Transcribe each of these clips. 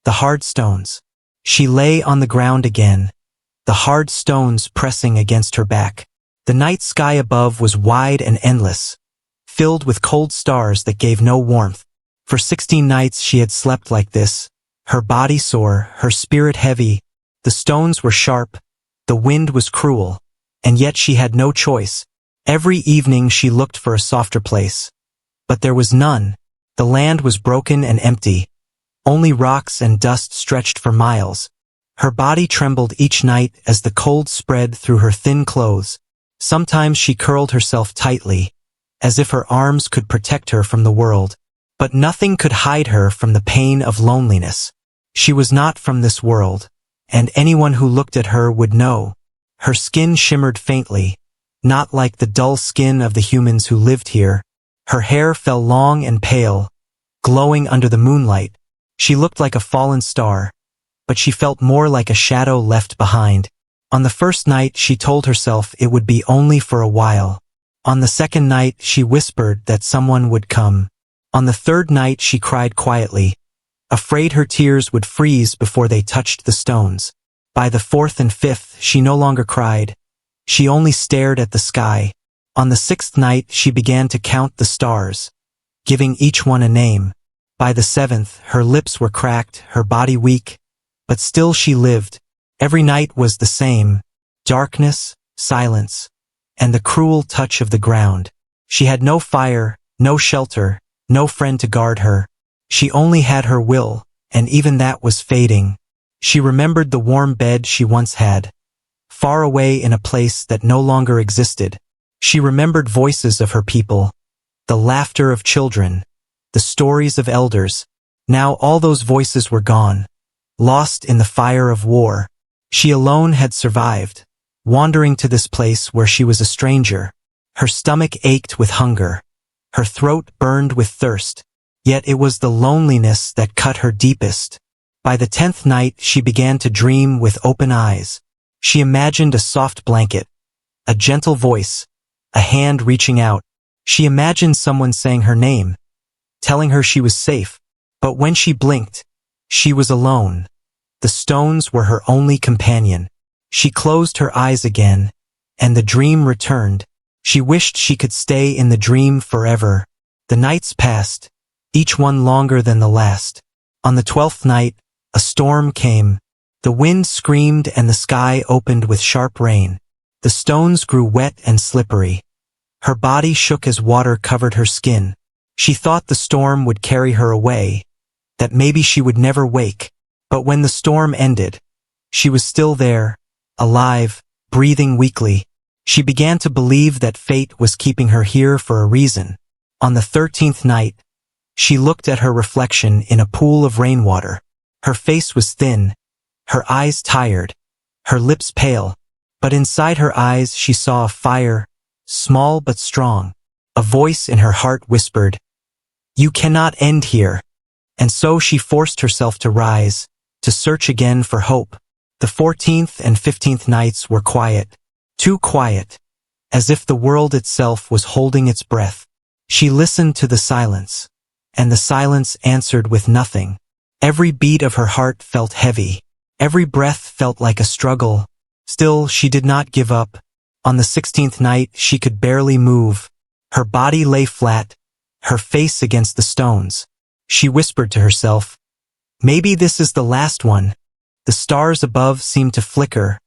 the hard stones. She lay on the ground again, the hard stones pressing against her back. The night sky above was wide and endless, filled with cold stars that gave no warmth. For 16 nights she had slept like this, her body sore, her spirit heavy. The stones were sharp, the wind was cruel, and yet she had no choice. Every evening she looked for a softer place. But there was none. The land was broken and empty. Only rocks and dust stretched for miles. Her body trembled each night as the cold spread through her thin clothes. Sometimes she curled herself tightly, as if her arms could protect her from the world. But nothing could hide her from the pain of loneliness. She was not from this world, and anyone who looked at her would know. Her skin shimmered faintly, not like the dull skin of the humans who lived here. Her hair fell long and pale, glowing under the moonlight. She looked like a fallen star, but she felt more like a shadow left behind. On the first night she told herself it would be only for a while. On the second night she whispered that someone would come. On the third night she cried quietly, afraid her tears would freeze before they touched the stones. By the fourth and fifth she no longer cried. She only stared at the sky. On the sixth night she began to count the stars, giving each one a name. By the seventh her lips were cracked, her body weak, but still she lived. Every night was the same: darkness, silence, and the cruel touch of the ground. She had no fire, no shelter, no friend to guard her. She only had her will, and even that was fading. She remembered the warm bed she once had, far away in a place that no longer existed. She remembered voices of her people, the laughter of children, the stories of elders. Now all those voices were gone, lost in the fire of war. She alone had survived, wandering to this place where she was a stranger. Her stomach ached with hunger. Her throat burned with thirst. Yet it was the loneliness that cut her deepest. By the 10th night she began to dream with open eyes. She imagined a soft blanket, a gentle voice, a hand reaching out. She imagined someone saying her name, telling her she was safe. But when she blinked, she was alone. The stones were her only companion. She closed her eyes again, and the dream returned. She wished she could stay in the dream forever. The nights passed, each one longer than the last. On the 12th night, a storm came. The wind screamed and the sky opened with sharp rain. The stones grew wet and slippery. Her body shook as water covered her skin. She thought the storm would carry her away, that maybe she would never wake. But when the storm ended, she was still there, alive, breathing weakly. She began to believe that fate was keeping her here for a reason. On the 13th night, she looked at her reflection in a pool of rainwater. Her face was thin, her eyes tired, her lips pale, but inside her eyes she saw a fire, small but strong. A voice in her heart whispered, "You cannot end here." And so she forced herself to rise, to search again for hope. The 14th and 15th nights were quiet, too quiet, as if the world itself was holding its breath. She listened to the silence, and the silence answered with nothing. Every beat of her heart felt heavy. Every breath felt like a struggle. Still, she did not give up. On the 16th night, she could barely move. Her body lay flat, her face against the stones. She whispered to herself, "Maybe this is the last one." The stars above seemed to flicker,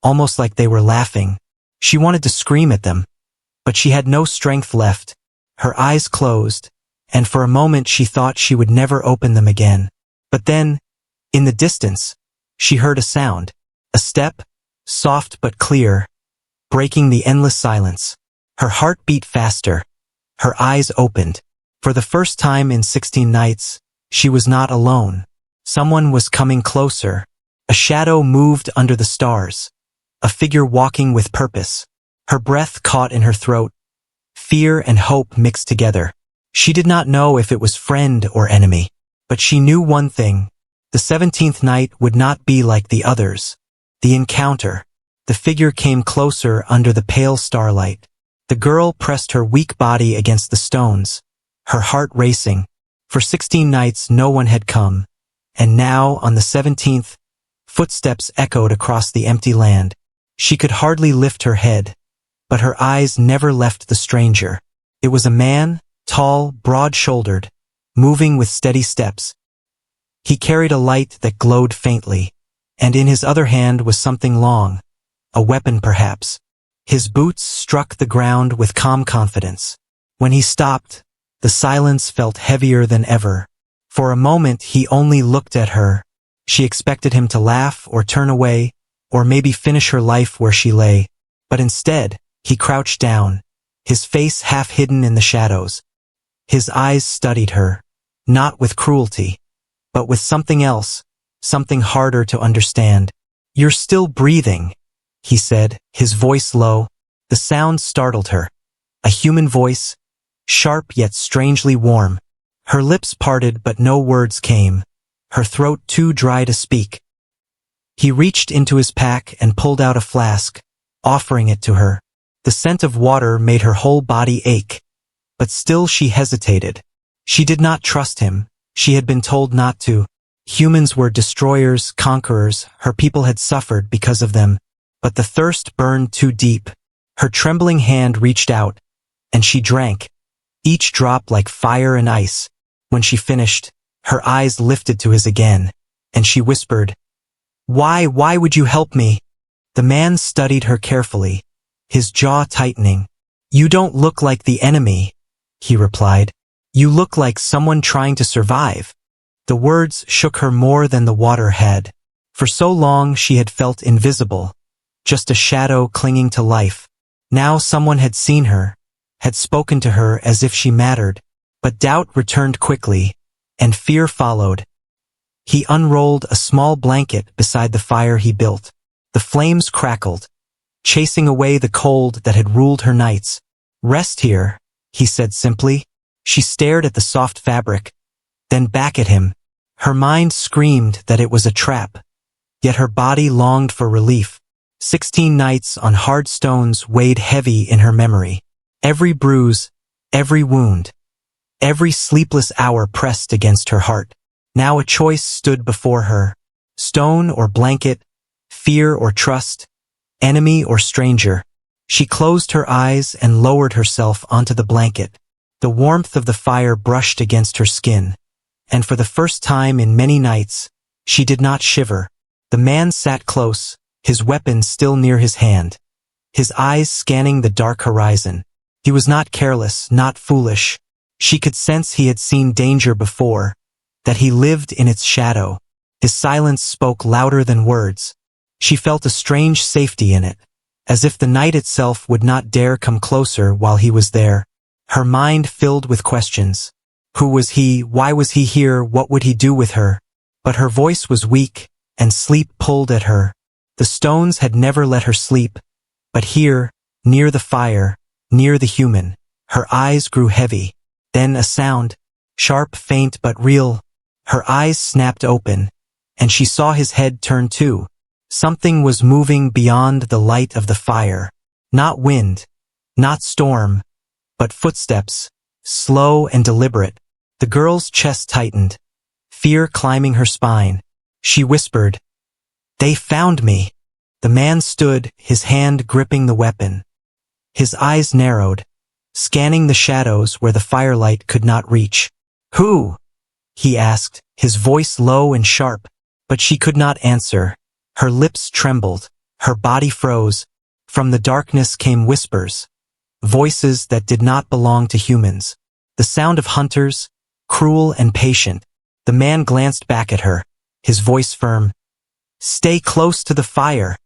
almost like they were laughing. She wanted to scream at them, but she had no strength left. Her eyes closed, and for a moment she thought she would never open them again. But then, in the distance, she heard a sound, a step, soft but clear, breaking the endless silence. Her heart beat faster. Her eyes opened. For the first time in 16 nights, she was not alone. Someone was coming closer. A shadow moved under the stars, a figure walking with purpose. Her breath caught in her throat. Fear and hope mixed together. She did not know if it was friend or enemy, but she knew one thing: the 17th night would not be like the others. The encounter. The figure came closer under the pale starlight. The girl pressed her weak body against the stones, her heart racing. For 16 nights no one had come. And now, on the 17th, footsteps echoed across the empty land. She could hardly lift her head, but her eyes never left the stranger. It was a man, tall, broad-shouldered, moving with steady steps. He carried a light that glowed faintly, and in his other hand was something long, a weapon perhaps. His boots struck the ground with calm confidence. When he stopped, the silence felt heavier than ever. For a moment he only looked at her. She expected him to laugh or turn away, or maybe finish her life where she lay. But instead, he crouched down, his face half hidden in the shadows. His eyes studied her, not with cruelty, but with something else, something harder to understand. "You're still breathing," he said, his voice low. The sound startled her. A human voice, sharp yet strangely warm. Her lips parted but no words came, her throat too dry to speak. He reached into his pack and pulled out a flask, offering it to her. The scent of water made her whole body ache. But still she hesitated. She did not trust him. She had been told not to. Humans were destroyers, conquerors, her people had suffered because of them. But the thirst burned too deep. Her trembling hand reached out, and she drank, each drop like fire and ice. When she finished, her eyes lifted to his again, and she whispered, Why would you help me?" The man studied her carefully, his jaw tightening. "You don't look like the enemy," he replied. "You look like someone trying to survive." The words shook her more than the water had. For so long she had felt invisible, just a shadow clinging to life. Now someone had seen her, had spoken to her as if she mattered. But doubt returned quickly, and fear followed. He unrolled a small blanket beside the fire he built. The flames crackled, chasing away the cold that had ruled her nights. "Rest here," he said simply. She stared at the soft fabric, then back at him. Her mind screamed that it was a trap, yet her body longed for relief. 16 nights on hard stones weighed heavy in her memory. Every bruise, every wound, every sleepless hour pressed against her heart. Now a choice stood before her. Stone or blanket, fear or trust, enemy or stranger. She closed her eyes and lowered herself onto the blanket. The warmth of the fire brushed against her skin, and for the first time in many nights, she did not shiver. The man sat close, his weapon still near his hand, his eyes scanning the dark horizon. He was not careless, not foolish. She could sense he had seen danger before, that he lived in its shadow. His silence spoke louder than words. She felt a strange safety in it, as if the night itself would not dare come closer while he was there. Her mind filled with questions. Who was he? Why was he here? What would he do with her? But her voice was weak, and sleep pulled at her. The stones had never let her sleep, but here, near the fire, near the human, her eyes grew heavy. Then a sound, sharp, faint, but real. Her eyes snapped open, and she saw his head turn too. Something was moving beyond the light of the fire. Not wind, not storm, but footsteps, slow and deliberate. The girl's chest tightened, fear climbing her spine. She whispered, "They found me." The man stood, his hand gripping the weapon. His eyes narrowed, scanning the shadows where the firelight could not reach. "Who?" he asked, his voice low and sharp, but she could not answer. Her lips trembled, her body froze. From the darkness came whispers, voices that did not belong to humans. The sound of hunters, cruel and patient. The man glanced back at her, his voice firm. "Stay close to the fire."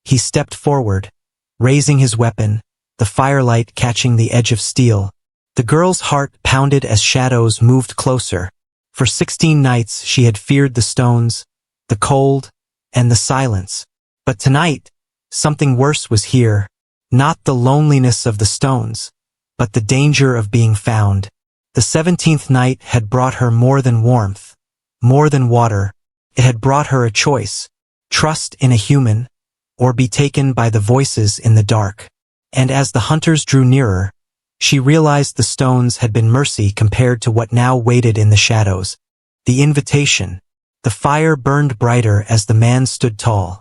He stepped forward, raising his weapon, the firelight catching the edge of steel. The girl's heart pounded as shadows moved closer. For 16 nights she had feared the stones, the cold, and the silence. But tonight, something worse was here. Not the loneliness of the stones, but the danger of being found. The 17th night had brought her more than warmth, more than water. It had brought her a choice: trust in a human, or be taken by the voices in the dark. And as the hunters drew nearer, she realized the stones had been mercy compared to what now waited in the shadows. The invitation, The fire burned brighter as the man stood tall,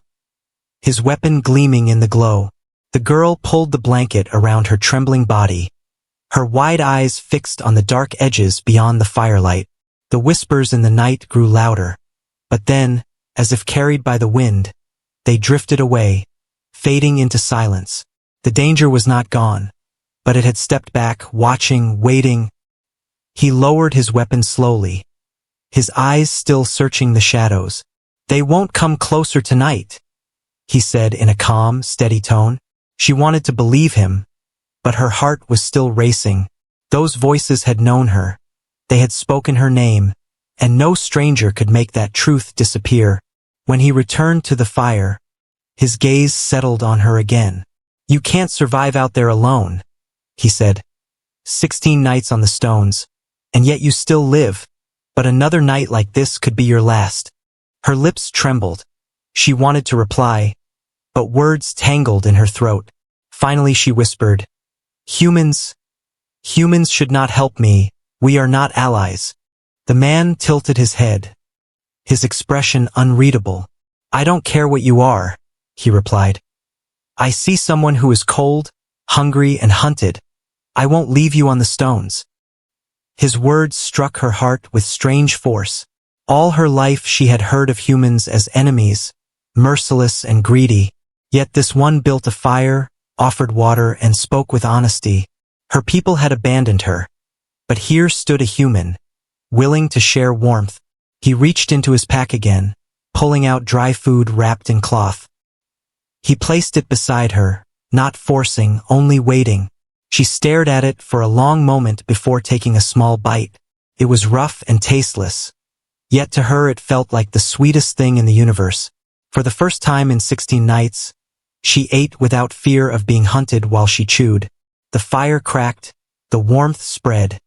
his weapon gleaming in the glow. The girl pulled the blanket around her trembling body, her wide eyes fixed on the dark edges beyond the firelight. The whispers in the night grew louder, but then, as if carried by the wind, they drifted away, fading into silence. The danger was not gone, but it had stepped back, watching, waiting. He lowered his weapon slowly, his eyes still searching the shadows. "They won't come closer tonight," he said in a calm, steady tone. She wanted to believe him, but her heart was still racing. Those voices had known her. They had spoken her name, and no stranger could make that truth disappear. When he returned to the fire, his gaze settled on her again. "You can't survive out there alone," he said. 16 nights on the stones, and yet you still live. But another night like this could be your last. Her lips trembled. She wanted to reply, but words tangled in her throat. Finally she whispered, Humans should not help me. We are not allies." The man tilted his head, his expression unreadable. "I don't care what you are," he replied. "I see someone who is cold, hungry, and hunted. I won't leave you on the stones." His words struck her heart with strange force. All her life she had heard of humans as enemies, merciless and greedy. Yet this one built a fire, offered water, and spoke with honesty. Her people had abandoned her, but here stood a human, willing to share warmth. He reached into his pack again, pulling out dry food wrapped in cloth. He placed it beside her, not forcing, only waiting. She stared at it for a long moment before taking a small bite. It was rough and tasteless, yet to her it felt like the sweetest thing in the universe. For the first time in 16 nights, she ate without fear of being hunted while she chewed. The fire cracked, the warmth spread,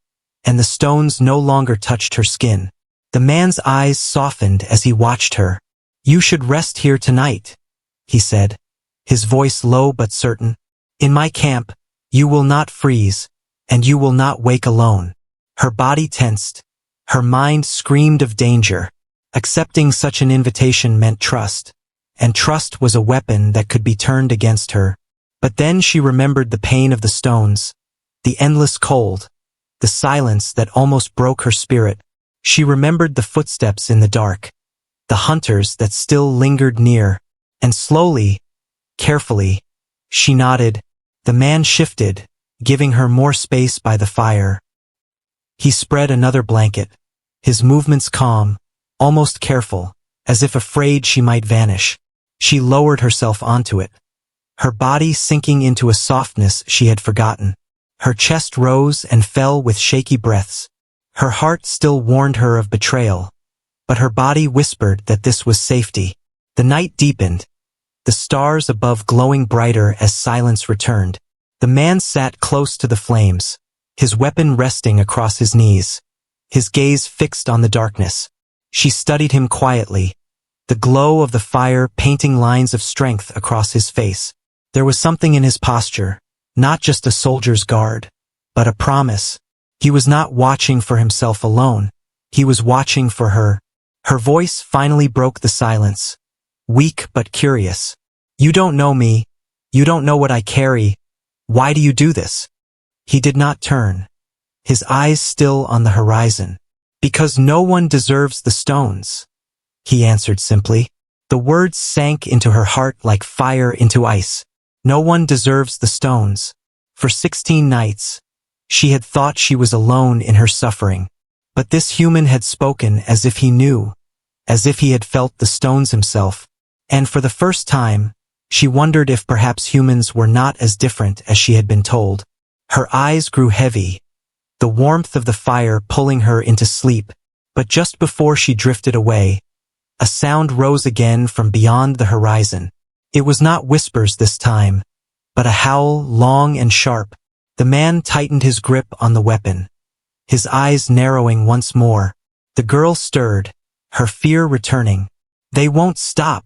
and the stones no longer touched her skin. The man's eyes softened as he watched her. "You should rest here tonight," he said, his voice low but certain. "In my camp, you will not freeze, and you will not wake alone." Her body tensed, her mind screamed of danger. Accepting such an invitation meant trust, and trust was a weapon that could be turned against her. But then she remembered the pain of the stones, the endless cold, the silence that almost broke her spirit. She remembered the footsteps in the dark, the hunters that still lingered near, and slowly, carefully, she nodded. The man shifted, giving her more space by the fire. He spread another blanket, his movements calm, almost careful, as if afraid she might vanish. She lowered herself onto it, her body sinking into a softness she had forgotten. Her chest rose and fell with shaky breaths. Her heart still warned her of betrayal, but her body whispered that this was safety. The night deepened, the stars above glowing brighter as silence returned. The man sat close to the flames, his weapon resting across his knees, his gaze fixed on the darkness. She studied him quietly, the glow of the fire painting lines of strength across his face. There was something in his posture, not just a soldier's guard, but a promise. He was not watching for himself alone. He was watching for her. Her voice finally broke the silence, weak but curious. "You don't know me. You don't know what I carry. Why do you do this?" He did not turn, his eyes still on the horizon. "Because no one deserves the stones," he answered simply. The words sank into her heart like fire into ice. No one deserves the stones. For 16 nights, she had thought she was alone in her suffering. But this human had spoken as if he knew, as if he had felt the stones himself. And for the first time, she wondered if perhaps humans were not as different as she had been told. Her eyes grew heavy, the warmth of the fire pulling her into sleep. But just before she drifted away, a sound rose again from beyond the horizon. It was not whispers this time, but a howl long and sharp. The man tightened his grip on the weapon, his eyes narrowing once more. The girl stirred, her fear returning. "They won't stop,"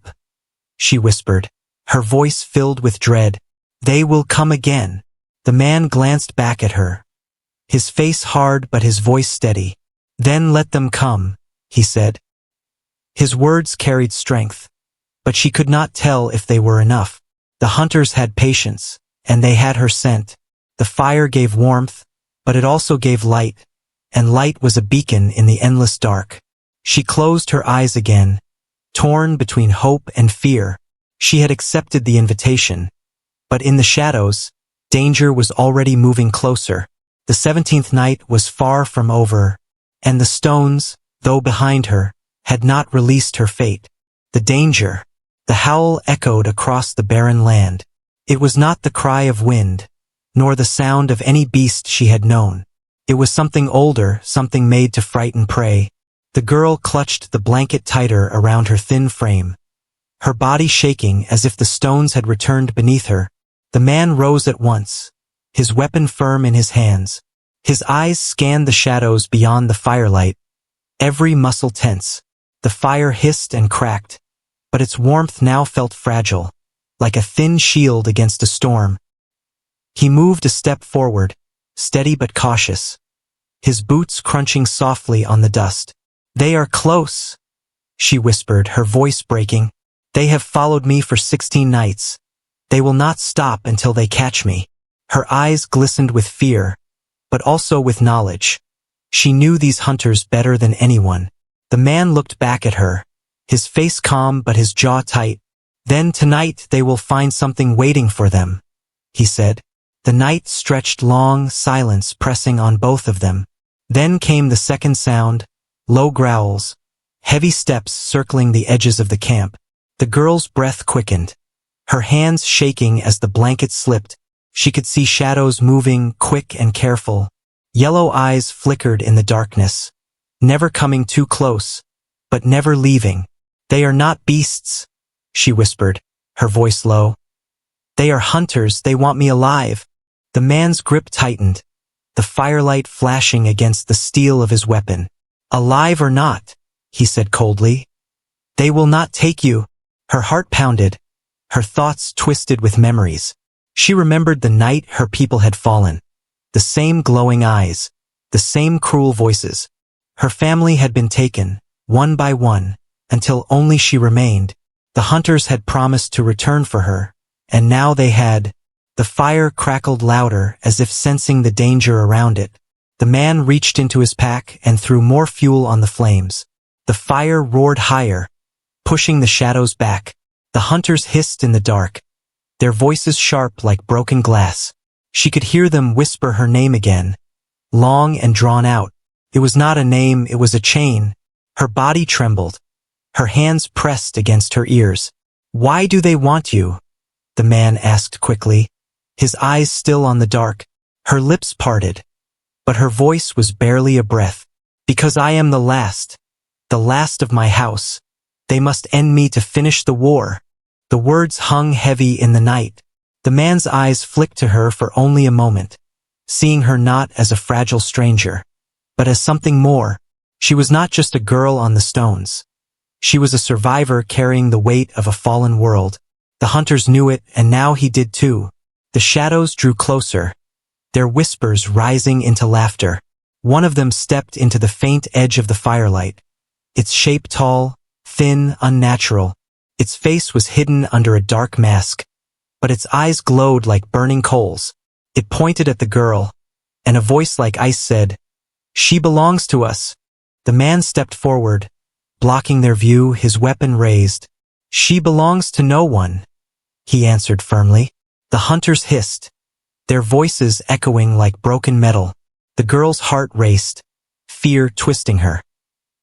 she whispered, her voice filled with dread. "They will come again." The man glanced back at her, his face hard but his voice steady. "Then let them come," he said. His words carried strength, but she could not tell if they were enough. The hunters had patience, and they had her scent. The fire gave warmth, but it also gave light, and light was a beacon in the endless dark. She closed her eyes again, torn between hope and fear. She had accepted the invitation, but in the shadows, danger was already moving closer. The 17th night was far from over, and the stones, though behind her, had not released her fate. The danger. The howl echoed across the barren land. It was not the cry of wind, nor the sound of any beast she had known. It was something older, something made to frighten prey. The girl clutched the blanket tighter around her thin frame, her body shaking as if the stones had returned beneath her. The man rose at once, his weapon firm in his hands. His eyes scanned the shadows beyond the firelight, every muscle tense. The fire hissed and cracked, but its warmth now felt fragile, like a thin shield against a storm. He moved a step forward, steady but cautious, his boots crunching softly on the dust. "They are close," she whispered, her voice breaking. "They have followed me for 16 nights. They will not stop until they catch me." Her eyes glistened with fear, but also with knowledge. She knew these hunters better than anyone. The man looked back at her, his face calm but his jaw tight. "Then tonight they will find something waiting for them," he said. The night stretched long, silence pressing on both of them. Then came the second sound, low growls, heavy steps circling the edges of the camp. The girl's breath quickened, her hands shaking as the blanket slipped. She could see shadows moving, quick and careful. Yellow eyes flickered in the darkness, never coming too close, but never leaving. "They are not beasts," she whispered, her voice low. "They are hunters, they want me alive." The man's grip tightened, the firelight flashing against the steel of his weapon. "Alive or not," he said coldly, "they will not take you." Her heart pounded, her thoughts twisted with memories. She remembered the night her people had fallen. The same glowing eyes, the same cruel voices. Her family had been taken, one by one, until only she remained. The hunters had promised to return for her, and now they had. The fire crackled louder as if sensing the danger around it. The man reached into his pack and threw more fuel on the flames. The fire roared higher, pushing the shadows back. The hunters hissed in the dark, their voices sharp like broken glass. She could hear them whisper her name again, long and drawn out. It was not a name, it was a chain. Her body trembled, her hands pressed against her ears. "Why do they want you?" the man asked quickly, his eyes still on the dark. Her lips parted, but her voice was barely a breath. "Because I am the last of my house. They must end me to finish the war." The words hung heavy in the night. The man's eyes flicked to her for only a moment, seeing her not as a fragile stranger, but as something more. She was not just a girl on the stones. She was a survivor carrying the weight of a fallen world. The hunters knew it, and now he did too. The shadows drew closer, their whispers rising into laughter. One of them stepped into the faint edge of the firelight, its shape tall, thin, unnatural. Its face was hidden under a dark mask, but its eyes glowed like burning coals. It pointed at the girl, and a voice like ice said, "She belongs to us." The man stepped forward, blocking their view, his weapon raised. "She belongs to no one," he answered firmly. The hunters hissed, their voices echoing like broken metal. The girl's heart raced, fear twisting her.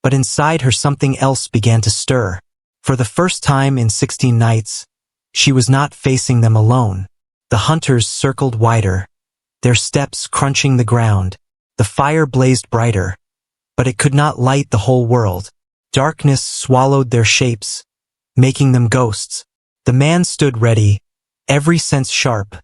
But inside her something else began to stir. For the first time in 16 nights, she was not facing them alone. The hunters circled wider, their steps crunching the ground. The fire blazed brighter, but it could not light the whole world. Darkness swallowed their shapes, making them ghosts. The man stood ready, every sense sharp,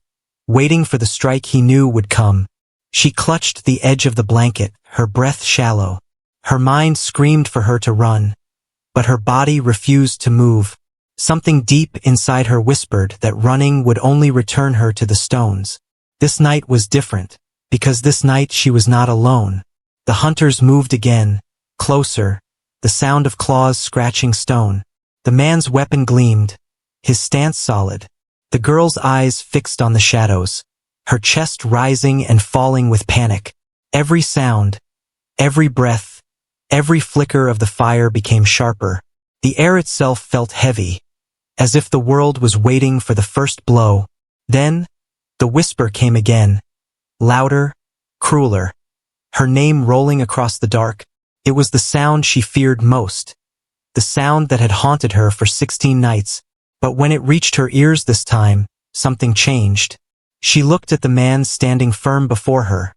waiting for the strike he knew would come. She clutched the edge of the blanket, her breath shallow. Her mind screamed for her to run, but her body refused to move. Something deep inside her whispered that running would only return her to the stones. This night was different, because this night she was not alone. The hunters moved again, closer, the sound of claws scratching stone. The man's weapon gleamed, his stance solid. The girl's eyes fixed on the shadows, her chest rising and falling with panic. Every sound, every breath, every flicker of the fire became sharper. The air itself felt heavy, as if the world was waiting for the first blow. Then, the whisper came again, louder, crueler. Her name rolling across the dark. It was the sound she feared most, the sound that had haunted her for 16 nights. But when it reached her ears this time, something changed. She looked at the man standing firm before her,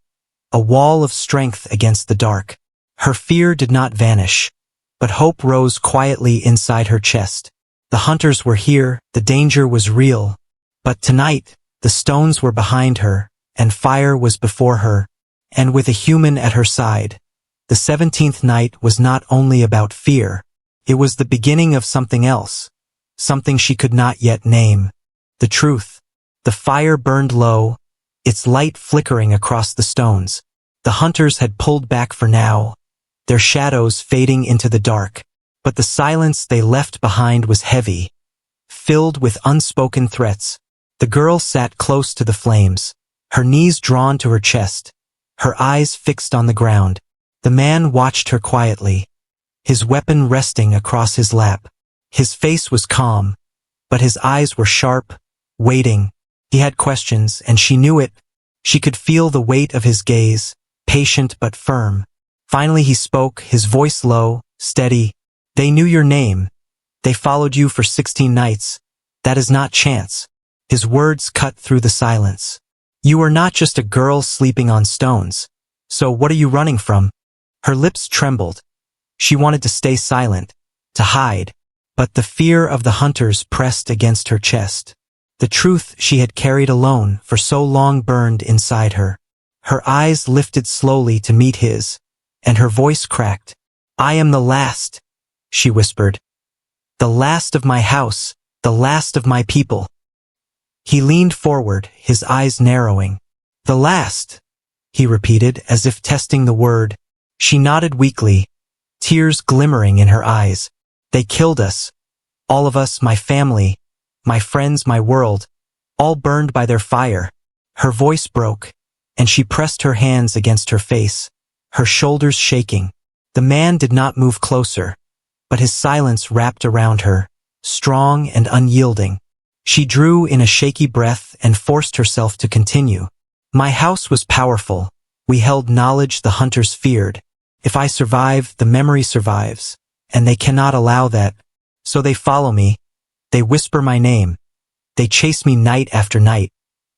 a wall of strength against the dark. Her fear did not vanish, but hope rose quietly inside her chest. The hunters were here, the danger was real. But tonight, the stones were behind her, and fire was before her, and with a human at her side. The 17th night was not only about fear, it was the beginning of something else, something she could not yet name. The truth. The fire burned low, its light flickering across the stones. The hunters had pulled back for now, their shadows fading into the dark. But the silence they left behind was heavy, filled with unspoken threats. The girl sat close to the flames, her knees drawn to her chest, her eyes fixed on the ground. The man watched her quietly, his weapon resting across his lap. His face was calm, but his eyes were sharp, waiting. He had questions, and she knew it. She could feel the weight of his gaze, patient but firm. Finally he spoke, his voice low, steady. They knew your name. They followed you for 16 nights. That is not chance. His words cut through the silence. You are not just a girl sleeping on stones. So what are you running from? Her lips trembled. She wanted to stay silent, to hide. But the fear of the hunters pressed against her chest. The truth she had carried alone for so long burned inside her. Her eyes lifted slowly to meet his, and her voice cracked. I am the last, she whispered. The last of my house, the last of my people. He leaned forward, his eyes narrowing. The last, he repeated, as if testing the word. She nodded weakly, tears glimmering in her eyes. They killed us. All of us, my family, my friends, my world, all burned by their fire. Her voice broke, and she pressed her hands against her face, her shoulders shaking. The man did not move closer, but his silence wrapped around her, strong and unyielding. She drew in a shaky breath and forced herself to continue. My house was powerful. We held knowledge the hunters feared. If I survive, the memory survives, and they cannot allow that. So they follow me. They whisper my name. They chase me night after night,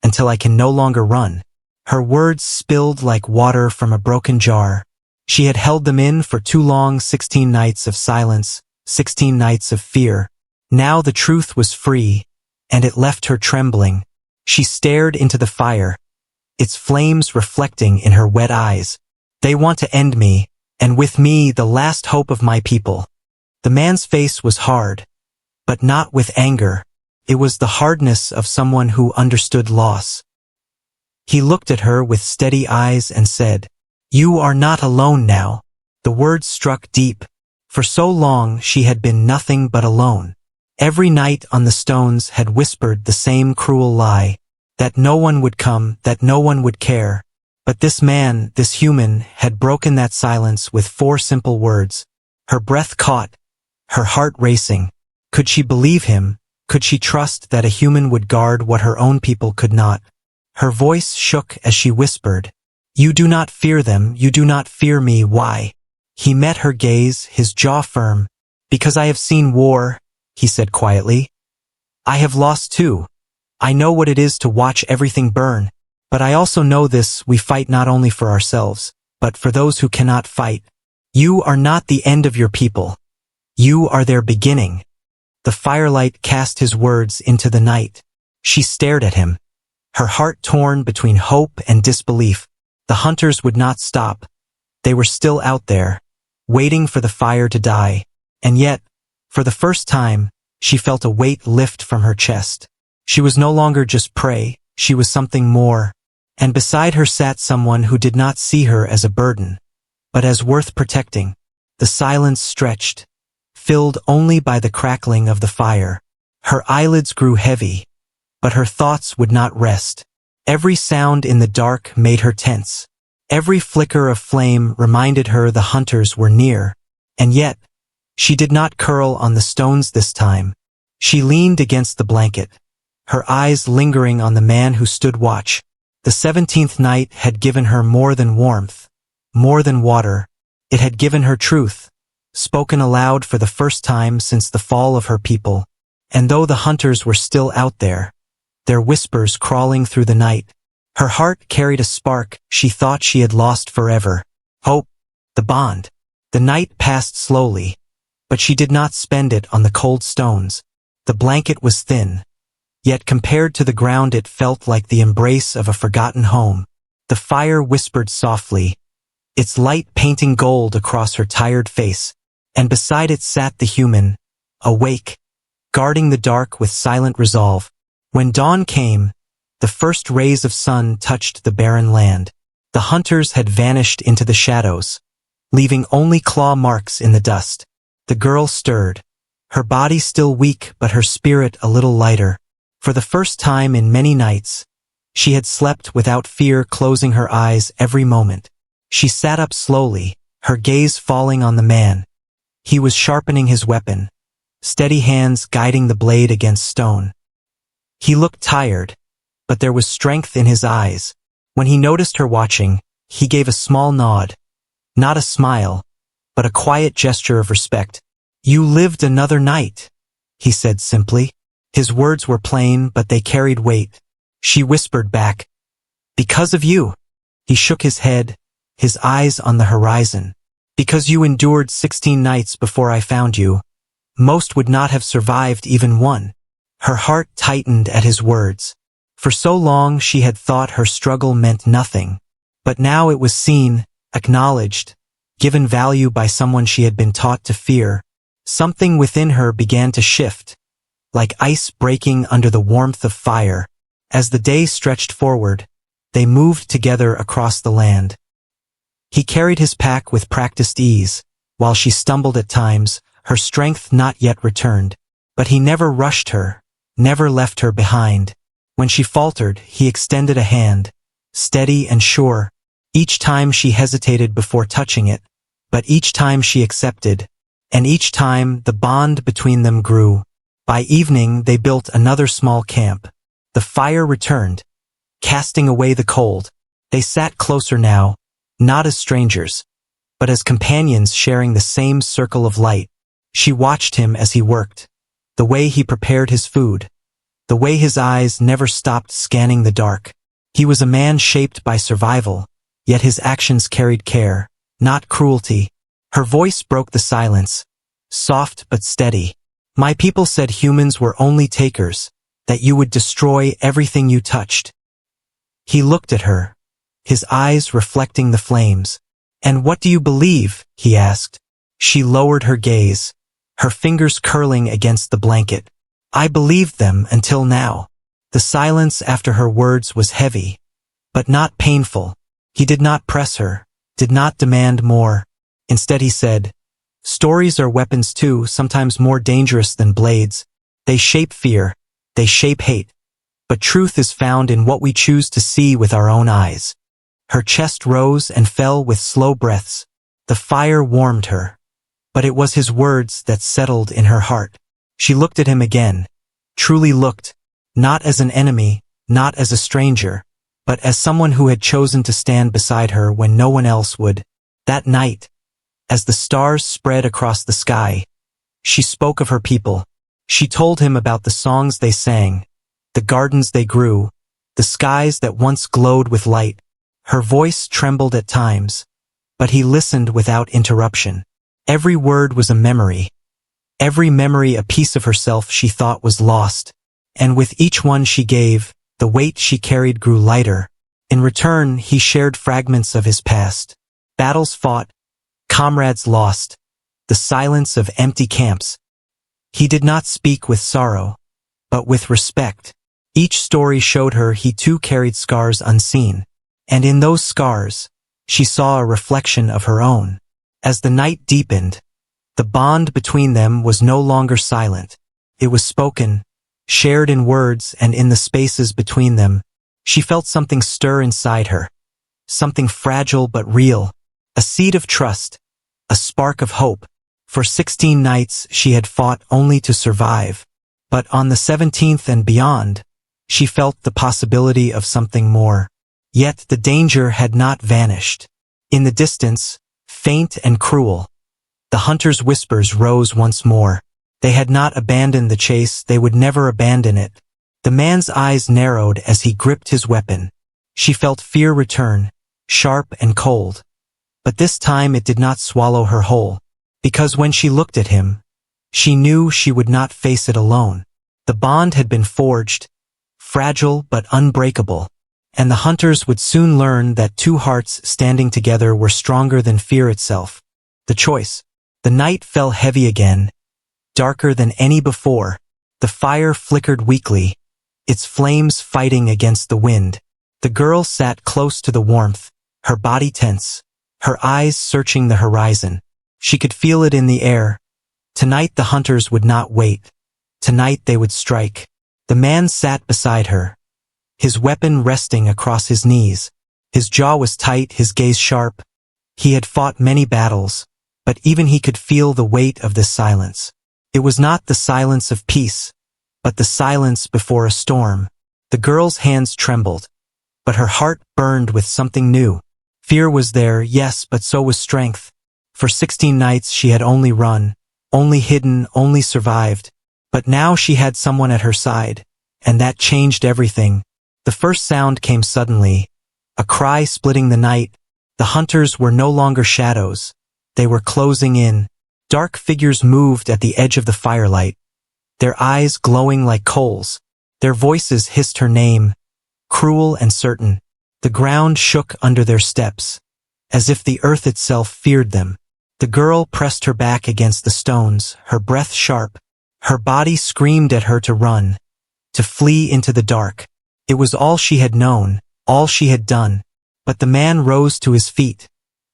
until I can no longer run. Her words spilled like water from a broken jar. She had held them in for too long, 16 nights of silence, 16 nights of fear. Now the truth was free, and it left her trembling. She stared into the fire, its flames reflecting in her wet eyes. They want to end me, and with me the last hope of my people. The man's face was hard, but not with anger. It was the hardness of someone who understood loss. He looked at her with steady eyes and said, You are not alone now. The words struck deep. For so long she had been nothing but alone. Every night on the stones had whispered the same cruel lie, that no one would come, that no one would care. But this man, this human, had broken that silence with 4 simple words. Her breath caught, her heart racing. Could she believe him? Could she trust that a human would guard what her own people could not? Her voice shook as she whispered, You do not fear them, you do not fear me, why? He met her gaze, his jaw firm. Because I have seen war, he said quietly. I have lost too. I know what it is to watch everything burn. But I also know this, we fight not only for ourselves, but for those who cannot fight. You are not the end of your people. You are their beginning. The firelight cast his words into the night. She stared at him, her heart torn between hope and disbelief. The hunters would not stop. They were still out there, waiting for the fire to die. And yet, for the first time, she felt a weight lift from her chest. She was no longer just prey, she was something more. And beside her sat someone who did not see her as a burden, but as worth protecting. The silence stretched, filled only by the crackling of the fire. Her eyelids grew heavy, but her thoughts would not rest. Every sound in the dark made her tense. Every flicker of flame reminded her the hunters were near. And yet, she did not curl on the stones this time. She leaned against the blanket, her eyes lingering on the man who stood watch. The 17th night had given her more than warmth, more than water. It had given her truth, spoken aloud for the first time since the fall of her people. And though the hunters were still out there, their whispers crawling through the night, her heart carried a spark she thought she had lost forever. Hope, the bond. The night passed slowly, but she did not spend it on the cold stones. The blanket was thin, yet compared to the ground it felt like the embrace of a forgotten home. The fire whispered softly, its light painting gold across her tired face, and beside it sat the human, awake, guarding the dark with silent resolve. When dawn came, the first rays of sun touched the barren land. The hunters had vanished into the shadows, leaving only claw marks in the dust. The girl stirred, her body still weak but her spirit a little lighter. For the first time in many nights, she had slept without fear closing her eyes every moment. She sat up slowly, her gaze falling on the man. He was sharpening his weapon, steady hands guiding the blade against stone. He looked tired, but there was strength in his eyes. When he noticed her watching, he gave a small nod. Not a smile, but a quiet gesture of respect. "You lived another night," he said simply. His words were plain, but they carried weight. She whispered back, "Because of you." He shook his head, his eyes on the horizon. "Because you endured 16 nights before I found you. Most would not have survived even one." Her heart tightened at his words. For so long she had thought her struggle meant nothing. But now it was seen, acknowledged, given value by someone she had been taught to fear. Something within her began to shift, like ice breaking under the warmth of fire. As the day stretched forward, they moved together across the land. He carried his pack with practiced ease, while she stumbled at times, her strength not yet returned. But he never rushed her, never left her behind. When she faltered, he extended a hand, steady and sure. Each time she hesitated before touching it, but each time she accepted, and each time the bond between them grew. By evening they built another small camp. The fire returned, casting away the cold. They sat closer now, not as strangers, but as companions sharing the same circle of light. She watched him as he worked, the way he prepared his food, the way his eyes never stopped scanning the dark. He was a man shaped by survival, yet his actions carried care, not cruelty. Her voice broke the silence, soft but steady. "My people said humans were only takers, that you would destroy everything you touched." He looked at her, his eyes reflecting the flames. "And what do you believe?" he asked. She lowered her gaze, her fingers curling against the blanket. "I believed them until now." The silence after her words was heavy, but not painful. He did not press her, did not demand more. Instead he said, "Stories are weapons too, sometimes more dangerous than blades. They shape fear, they shape hate. But truth is found in what we choose to see with our own eyes." Her chest rose and fell with slow breaths. The fire warmed her, but it was his words that settled in her heart. She looked at him again, truly looked, not as an enemy, not as a stranger, but as someone who had chosen to stand beside her when no one else would. That night, as the stars spread across the sky, she spoke of her people. She told him about the songs they sang, the gardens they grew, the skies that once glowed with light. Her voice trembled at times, but he listened without interruption. Every word was a memory. Every memory a piece of herself she thought was lost. And with each one she gave, the weight she carried grew lighter. In return, he shared fragments of his past. Battles fought, comrades lost, the silence of empty camps. He did not speak with sorrow, but with respect. Each story showed her he too carried scars unseen. And in those scars, she saw a reflection of her own. As the night deepened, the bond between them was no longer silent. It was spoken, shared in words and in the spaces between them. She felt something stir inside her. Something fragile but real. A seed of trust. A spark of hope. For 16 nights she had fought only to survive. But on the 17th and beyond, she felt the possibility of something more. Yet the danger had not vanished. In the distance, faint and cruel, the hunter's whispers rose once more. They had not abandoned the chase, they would never abandon it. The man's eyes narrowed as he gripped his weapon. She felt fear return, sharp and cold. But this time it did not swallow her whole, because when she looked at him, she knew she would not face it alone. The bond had been forged, fragile but unbreakable, and the hunters would soon learn that two hearts standing together were stronger than fear itself. The choice. The night fell heavy again, darker than any before. The fire flickered weakly, its flames fighting against the wind. The girl sat close to the warmth, her body tense, her eyes searching the horizon. She could feel it in the air. Tonight the hunters would not wait. Tonight they would strike. The man sat beside her, his weapon resting across his knees. His jaw was tight, his gaze sharp. He had fought many battles, but even he could feel the weight of this silence. It was not the silence of peace, but the silence before a storm. The girl's hands trembled, but her heart burned with something new. Fear was there, yes, but so was strength. For 16 nights she had only run, only hidden, only survived. But now she had someone at her side, and that changed everything. The first sound came suddenly, a cry splitting the night. The hunters were no longer shadows. They were closing in. Dark figures moved at the edge of the firelight, their eyes glowing like coals. Their voices hissed her name, cruel and certain. The ground shook under their steps, as if the earth itself feared them. The girl pressed her back against the stones, her breath sharp. Her body screamed at her to run, to flee into the dark. It was all she had known, all she had done. But the man rose to his feet,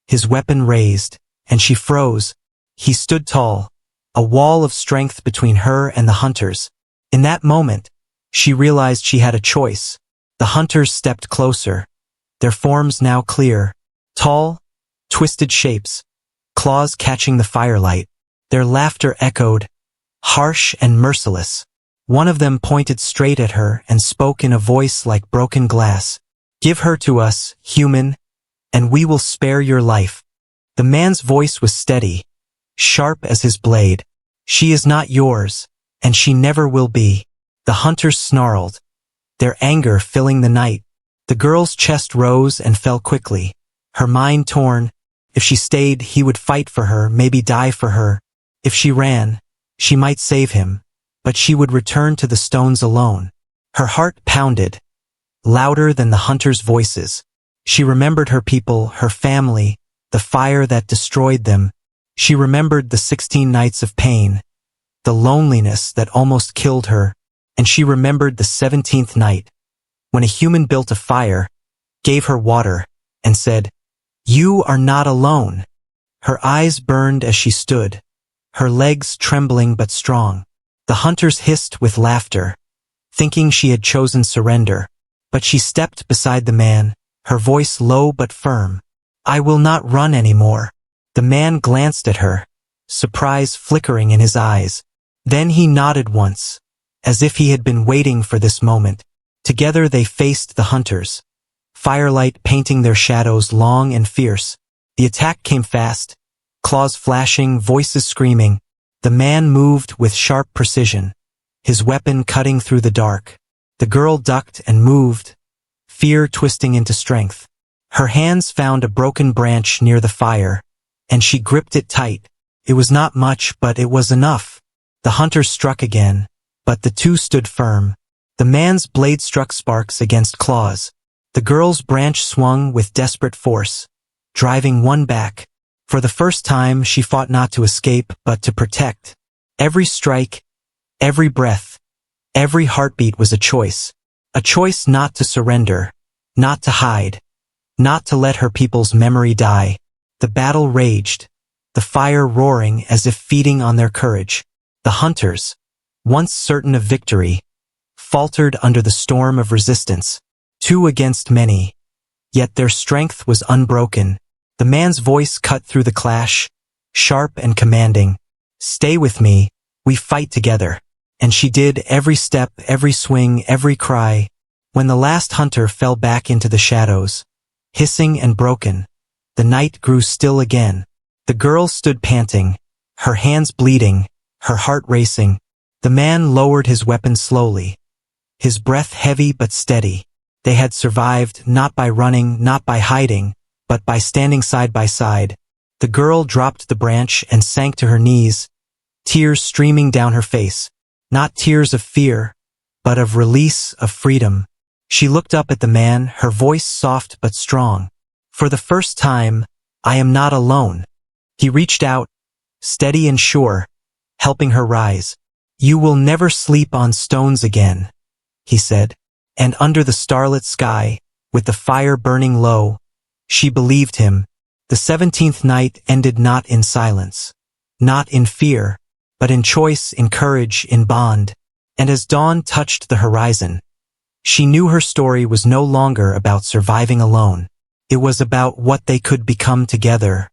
his weapon raised, and she froze. He stood tall, a wall of strength between her and the hunters. In that moment, she realized she had a choice. The hunters stepped closer, their forms now clear, tall, twisted shapes, claws catching the firelight. Their laughter echoed, harsh and merciless. One of them pointed straight at her and spoke in a voice like broken glass. "Give her to us, human, and we will spare your life." The man's voice was steady, sharp as his blade. "She is not yours, and she never will be." The hunters snarled, their anger filling the night. The girl's chest rose and fell quickly, her mind torn. If she stayed, he would fight for her, maybe die for her. If she ran, she might save him, but she would return to the stones alone. Her heart pounded, louder than the hunters' voices. She remembered her people, her family, the fire that destroyed them. She remembered the 16 nights of pain, the loneliness that almost killed her, and she remembered the 17th night, when a human built a fire, gave her water, and said, "You are not alone." Her eyes burned as she stood, her legs trembling but strong. The hunters hissed with laughter, thinking she had chosen surrender. But she stepped beside the man, her voice low but firm. "I will not run anymore." The man glanced at her, surprise flickering in his eyes. Then he nodded once, as if he had been waiting for this moment. Together they faced the hunters, firelight painting their shadows long and fierce. The attack came fast, claws flashing, voices screaming. The man moved with sharp precision, his weapon cutting through the dark. The girl ducked and moved, fear twisting into strength. Her hands found a broken branch near the fire, and she gripped it tight. It was not much, but it was enough. The hunter struck again, but the two stood firm. The man's blade struck sparks against claws. The girl's branch swung with desperate force, driving one back. For the first time, she fought not to escape, but to protect. Every strike, every breath, every heartbeat was a choice. A choice not to surrender, not to hide, not to let her people's memory die. The battle raged, the fire roaring as if feeding on their courage. The hunters, once certain of victory, faltered under the storm of resistance, 2 against many. Yet their strength was unbroken. The man's voice cut through the clash, sharp and commanding. "Stay with me, we fight together." And she did, every step, every swing, every cry. When the last hunter fell back into the shadows, hissing and broken, the night grew still again. The girl stood panting, her hands bleeding, her heart racing. The man lowered his weapon slowly, his breath heavy but steady. They had survived, not by running, not by hiding, but by standing side by side. The girl dropped the branch and sank to her knees, tears streaming down her face. Not tears of fear, but of release, of freedom. She looked up at the man, her voice soft but strong. "For the first time, I am not alone." He reached out, steady and sure, helping her rise. "You will never sleep on stones again," he said. And under the starlit sky, with the fire burning low, she believed him. The 17th night ended not in silence, not in fear, but in choice, in courage, in bond. And as dawn touched the horizon, she knew her story was no longer about surviving alone. It was about what they could become together.